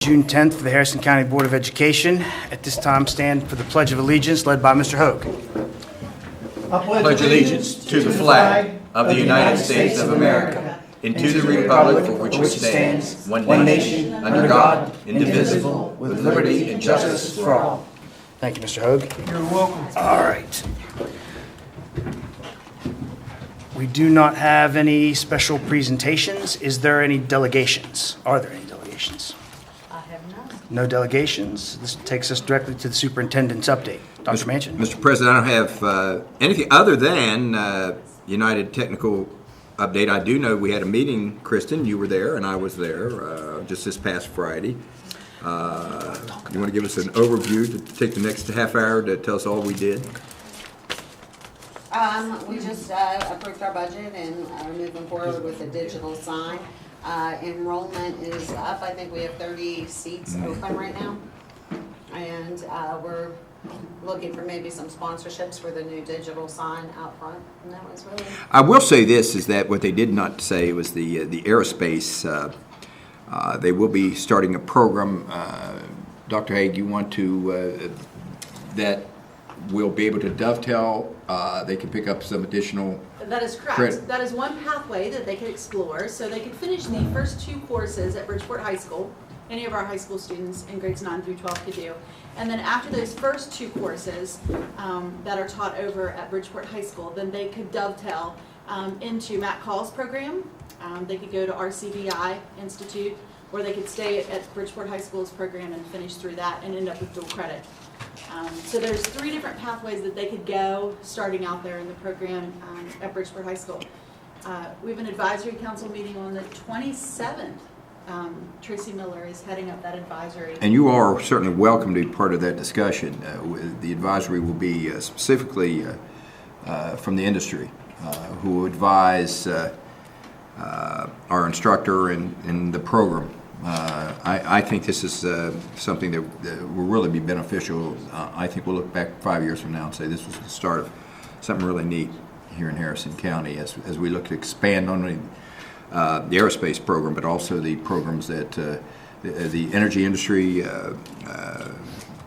June 10th for the Harrison County Board of Education. At this time, stand for the Pledge of Allegiance led by Mr. Hogue. I pledge allegiance to the flag of the United States of America and to the republic for which it stands, one nation, under God, indivisible, with liberty and justice for all. Thank you, Mr. Hogue. You're welcome. All right. We do not have any special presentations. Is there any delegations? Are there any delegations? I have none. No delegations. This takes us directly to the superintendent's update. Dr. Manchin? Mr. President, I don't have anything other than United Technical update. I do know we had a meeting, Kristen, you were there and I was there just this past Friday. You want to give us an overview to take the next half hour to tell us all we did? We just approved our budget and are moving forward with the digital sign. Enrollment is up. I think we have 30 seats open right now. And we're looking for maybe some sponsorships for the new digital sign out front. And that was really... I will say this, is that what they did not say was the aerospace. They will be starting a program. Dr. Hague, you want to, that will be able to dovetail, they can pick up some additional. That is correct. Credit. That is one pathway that they could explore. So they could finish the first 2 courses at Bridgeport High School. Any of our high school students in grades 9 through 12 could do. And then after those first 2 courses that are taught over at Bridgeport High School, then they could dovetail into Matt Call's program. They could go to RCVI Institute, or they could stay at Bridgeport High School's program and finish through that and end up with dual credit. So there's 3 different pathways that they could go starting out there in the program at Bridgeport High School. We have an advisory council meeting on the 27th. Tracy Miller is heading up that advisory. And you are certainly welcome to be part of that discussion. The advisory will be specifically from the industry, who will advise our instructor in the program. I think this is something that will really be beneficial. I think we'll look back 5 years from now and say this was the start of something really neat here in Harrison County as we look to expand not only the aerospace program, but also the programs that the energy industry,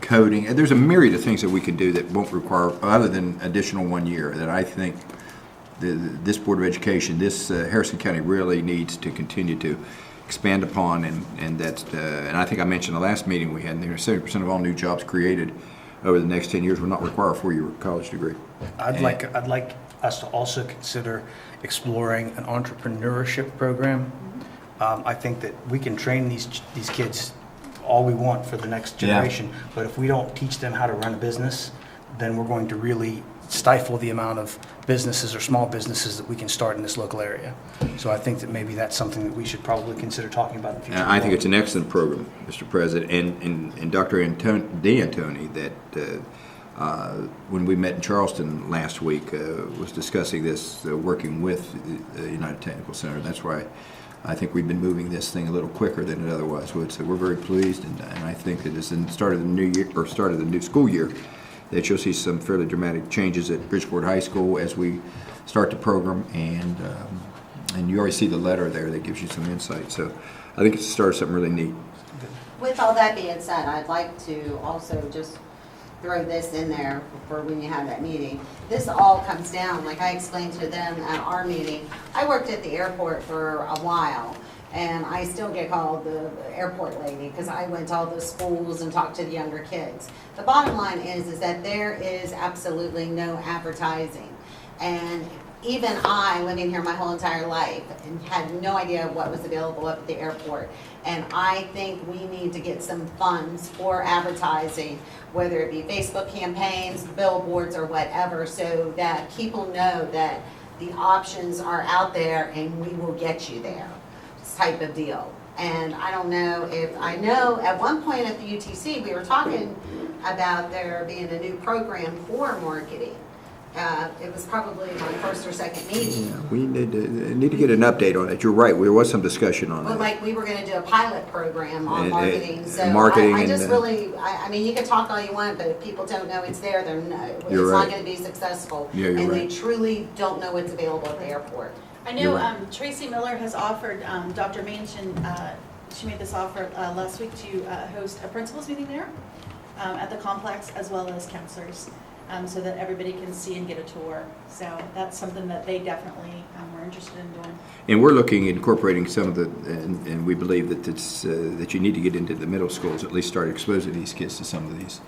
coding. There's a myriad of things that we can do that won't require, other than additional 1 year, that I think this Board of Education, this Harrison County really needs to continue to expand upon, and that's and I think I mentioned the last meeting we had, 70% of all new jobs created over the next 10 years will not require a 4-year college degree. I'd like us to also consider exploring an entrepreneurship program. I think that we can train these kids all we want for the next generation, but if we don't teach them how to run a business, then we're going to really stifle the amount of businesses or small businesses that we can start in this local area. So I think that maybe that's something that we should probably consider talking about in the future. I think it's an excellent program, Mr. President, and Dr. D'Antoni, that when we met in Charleston last week, was discussing this, working with the United Technical Center. That's why I think we've been moving this thing a little quicker than it otherwise would. So we're very pleased, and I think that as in the start of the new year, or start of the new school year, that you'll see some fairly dramatic changes at Bridgeport High School as we start the program, and you already see the letter there that gives you some insight. So I think it's the start of something really neat. With all that being said, I'd like to also just throw this in there for when you have that meeting. This all comes down, like I explained to them at our meeting. I worked at the airport for a while, and I still get called the airport lady because I went to all the schools and talked to the younger kids. The bottom line is that there is absolutely no advertising. And even I, living here my whole entire life, and had no idea what was available up at the airport. And I think we need to get some funds for advertising, whether it be Facebook campaigns, billboards, or whatever, so that people know that the options are out there and we will get you there, type of deal. And I don't know if, I know at one point at the UTC we were talking about there being a new program for marketing. It was probably my first or second meeting. Yeah, we need to get an update on it. You're right. There was some discussion on Well, that. like we were going to do a pilot program on marketing. So marketing I just and, really, I mean, you can talk all you want, but if people don't know it's there, they're it's You're not right. going to be successful. Yeah, you're and right. they truly don't know what's available at the airport. I know Tracy Miller has offered Dr. Manchin she made this offer last week to host a principals meeting there at the complex, as well as counselors, so that everybody can see and get a tour. So that's something that they definitely were interested in doing. And we're looking at incorporating some of the, and we believe that it's, that you need to get into the middle schools, at least start exposing these kids to some of these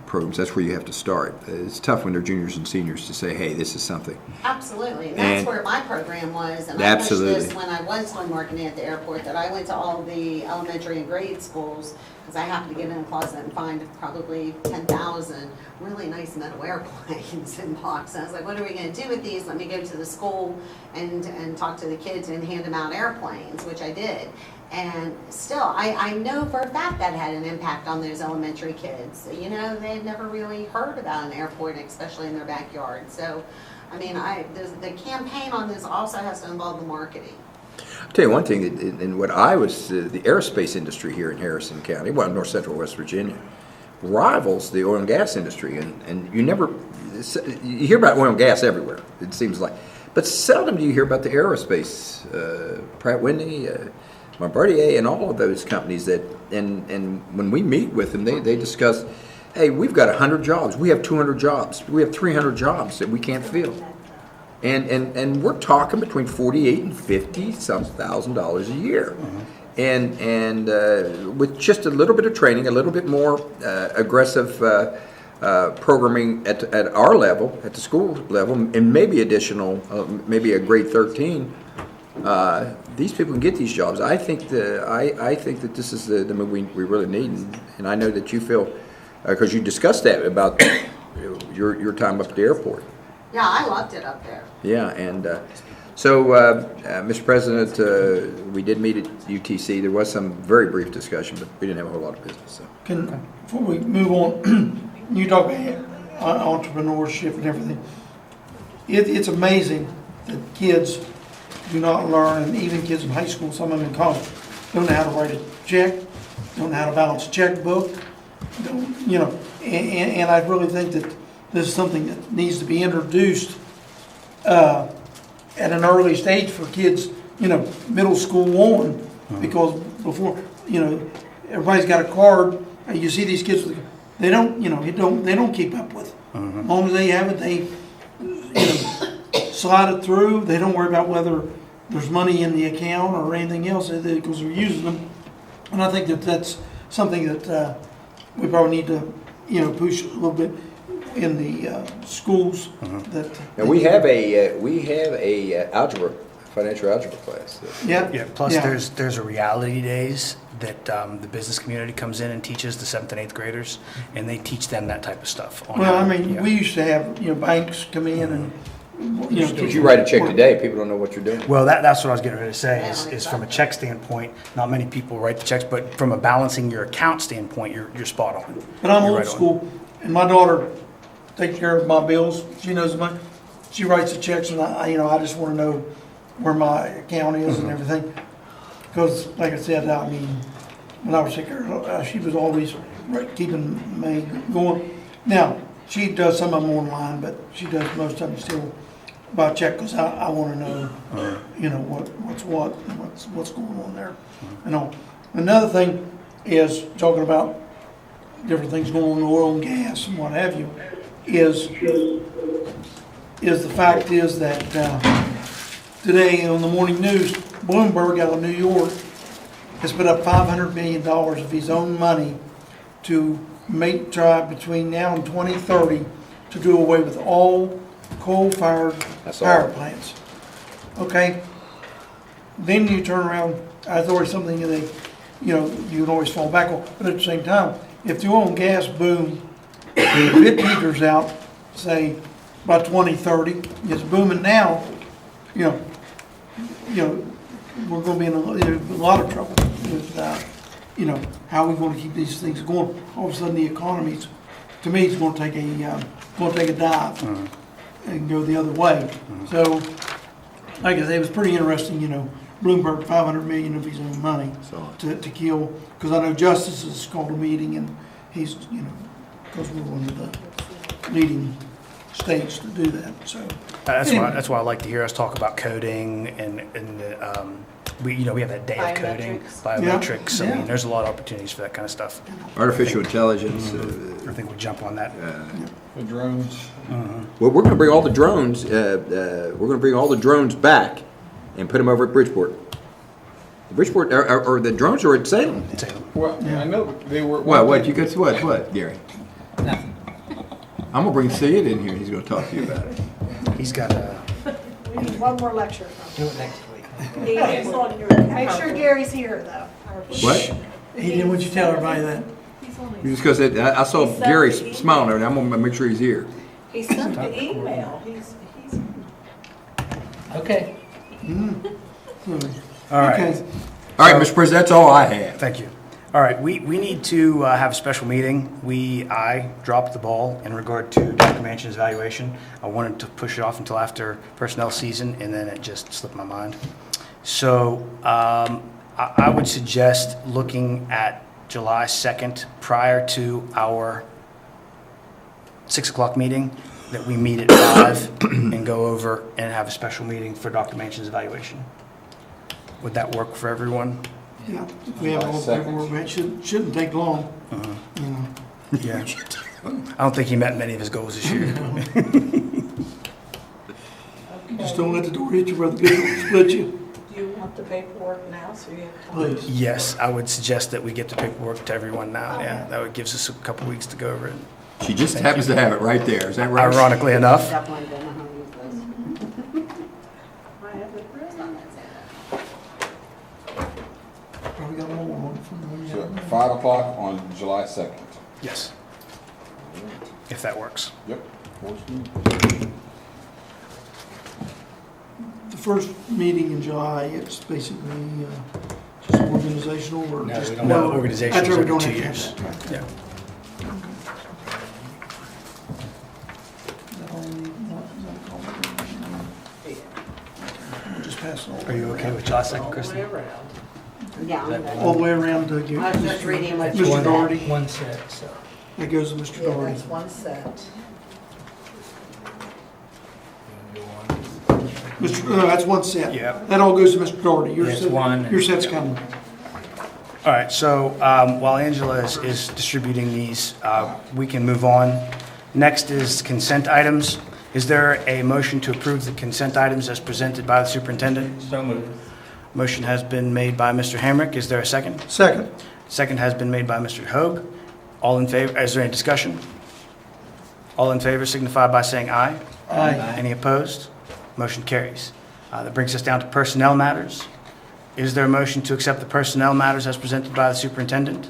programs. That's where you have to start. It's tough when they're juniors and seniors to say, hey, this is something. Absolutely, and And- that's where my program was, and I pushed Absolutely. this when I was working at the airport, that I went to all the elementary and grade schools, because I happened to get in a closet and find probably 10,000 really nice metal airplanes in boxes. I was like, what are we gonna do with these? Let me go to the school and talk to the kids and hand them out airplanes, which I did. And still, I know for a fact that had an impact on those elementary kids. You know, they had never really heard about an airport, especially in their backyard. So, I mean, the campaign on this also has to involve the marketing. I'll tell you one thing, and what I was, the aerospace industry here in Harrison County, well, north central West Virginia, rivals the oil and gas industry. And you never, you hear about oil and gas everywhere, it seems like. But seldom do you hear about the aerospace, Pratt Whitney, Bombardier, and all of those companies that, and when we meet with them, they discuss, hey, we've got 100 jobs, we have 200 jobs, we have 300 jobs that we can't fill. And we're talking between $48,000 and $50,000 a year. And with just a little bit of training, a little bit more aggressive programming at our level, at the school level, and maybe additional, maybe a grade 13, these people can get these jobs. I think that this is the move we really need, and I know that you feel, because you discussed that about your time up at the airport. Yeah, I loved it up there. Yeah, and so, Mr. President, we did meet at UTC. There was some very brief discussion, but we didn't have a whole lot of business. So. Before we move on, you talk about entrepreneurship and everything. It's amazing that kids do not learn, and even kids in high school, some of them in college, don't know how to write a check, don't know how to balance a checkbook, don't, you know, and I really think that this is something that needs to be introduced at an early stage for kids, you know, middle school on, because before, you know, everybody's got a card, and you see these kids, they don't, you know, they don't keep up with it. As long as they have it, they, you know, slide it through. They don't worry about whether there's money in the account or anything else, because they're using them. And I think that that's something that we probably need to, you know, push a little bit in the schools. That Now we have a algebra, financial algebra class. Yeah, plus there's a reality days that the business community comes in and teaches the 7th and 8th graders, and they teach them that type of stuff. Well, I mean, we used to have, you know, banks come in and, you know. If you write a check today, people don't know what you're doing. Well, that's what I was getting ready to say, is from a check standpoint, not many people write the checks, but from a balancing your account standpoint, you're spot on. But I'm You're old right on. school, and my daughter takes care of my bills. She knows the money. She writes the checks, and I you know, I just want to know where my account is and everything. Because, like I said, I mean, when I was sick, she was always keeping me going. Now, she does some of them online, but she does most of them still by check, because I want to know, you know, what's going on there. You know, another thing is talking about different things going on in oil and gas and what have you. Is the fact is that today on the morning news, Bloomberg out of New York has put up $500 million of his own money to try between now and 2030 to do away with all coal-fired power plants. Okay? Then you turn around, that's always something that they, you know, you can always fall back on. But at the same time, if the oil and gas boom, if it peters out, say, by 2030, it's booming now, you know, we're going to be in a lot of trouble with, you know, how we're going to keep these things going. All of a sudden, the economy's, to me, it's going to take a dive and go the other way. So, like I say, it was pretty interesting. You know, Bloomberg $500 million of his own money to kill, because I know Justice has called a meeting, and he's, you know, because we're one of the leading states to do that. So That's why I like to hear us talk about coding and we have that day of coding, biometrics. I mean, there's a lot of opportunities for that kind of stuff. Artificial intelligence. I think we'll jump on that. The drones. Well, we're going to bring all the drones. We're going to bring all the drones back and put them over at Bridgeport. Bridgeport, or the drones are at Salem. Well, I know they were. What? You got what, Gary? Nothing. I'm gonna bring Sid in here. He's gonna talk to you about it. He's got a. We need one more lecture from Do it next week. him. Make sure Gary's here, though. What? He didn't want you to tell everybody that. Just because I saw Gary smiling over there, I'm gonna make sure he's here. He sent the email. He's. Okay. All right. Okay. All right, Mr. President, that's all I have. Thank you. All right, we need to have a special meeting. I dropped the ball in regard to Dr. Manchin's evaluation. I wanted to push it off until after personnel season, and then it just slipped my mind. So I would suggest looking at July 2nd prior to our 6 o'clock meeting, that we meet at 5 and go over and have a special meeting for Dr. Manchin's evaluation. Would that work for everyone? Yeah, if we have all the paperwork, it shouldn't take long. You know. Yeah. I don't think he met many of his goals this year. Just don't let the door hit you where the big one split you. Do you want the paperwork now, so you have time? Please. Yes, I would suggest that we get the paperwork to everyone now. Yeah, that would gives us a couple weeks to go over it. She just happens to have it right there. Is that right? Ironically enough. Definitely don't know how to use this. I have it written. Probably got one more from the So 5 o'clock on July 2nd. Yes, if that works. Yep. The first meeting in July, it's basically just organizational or just. No, organizations That's right, we every don't 2 have to years. have that, right. Yeah. We'll just pass it all. Are you okay with July 2nd, Kristen? Yeah, I'm good. All the way around to I was just reading what you Mr. said. Doherty. One set, so. That goes to Mr. Yeah, Doherty. that's one set. No, that's one set. Yeah. That all goes to Mr. Doherty. Your Yes, set- one. Your set's coming. All right, so while Angela is distributing these, we can move on. Next is consent items. Is there a motion to approve the consent items as presented by the superintendent? So moved. Motion has been made by Mr. Hamrick. Is there a second? Second. Second has been made by Mr. Hoag. All in favor, is there any discussion? All in favor signify by saying aye. Aye. Any opposed? Motion carries. That brings us down to personnel matters. Is there a motion to accept the personnel matters as presented by the superintendent?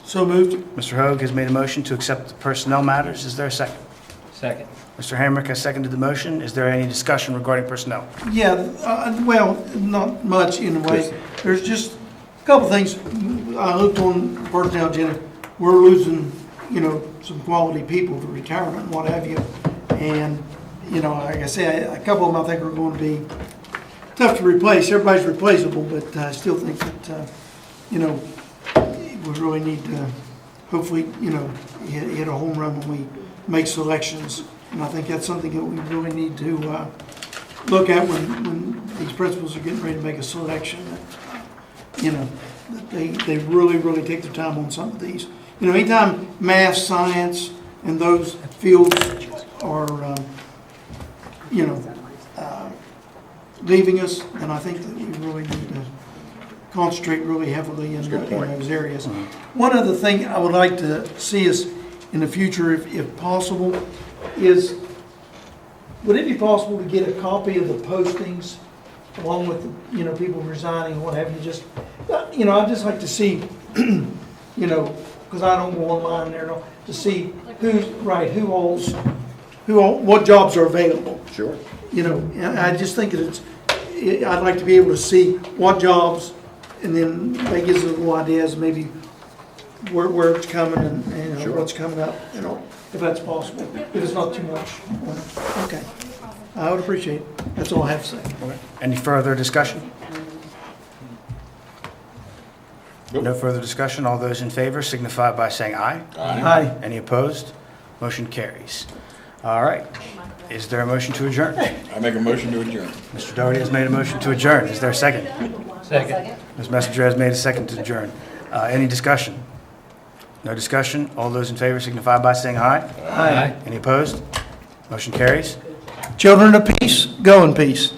So moved. Mr. Hoag has made a motion to accept the personnel matters. Is there a second? Second. Mr. Hamrick has seconded the motion. Is there any discussion regarding personnel? Yeah, well, not much in a way. There's just a couple things. I looked on personnel agenda. We're losing, some quality people to retirement and what have you. And, like I said, a couple of them I think are going to be tough to replace. Everybody's replaceable, but I still think that, we really need to hopefully, hit a home run when we make selections. And I think that's something that we really need to look at when these principals are getting ready to make a selection. That they really, really take their time on some of these. Anytime math, science, and those fields are, leaving us, then I think that we really need to concentrate really heavily in those areas. One other thing I would like to see us in the future, if possible, is, would it be possible to get a copy of the postings along with, people resigning and what have you, just, I'd just like to see, because I don't go online there, to see what jobs are available. Sure. And I just think that I'd like to be able to see what jobs, and then that gives us little ideas, maybe where it's coming and Sure. what's coming up, if that's possible, if it's not too much. Okay, I would appreciate it. That's all I have to say. Any further discussion? Nope. No further discussion. All those in favor signify by saying aye. Aye. Any opposed? Motion carries. All right. Is there a motion to adjourn? I make a motion to adjourn. Mr. Doherty has made a motion to adjourn. Is there a second? Second. Ms. Messenger has made a second to adjourn. Any discussion? No discussion? All those in favor signify by saying aye. Aye. Any opposed? Motion carries. Children of peace, go in peace.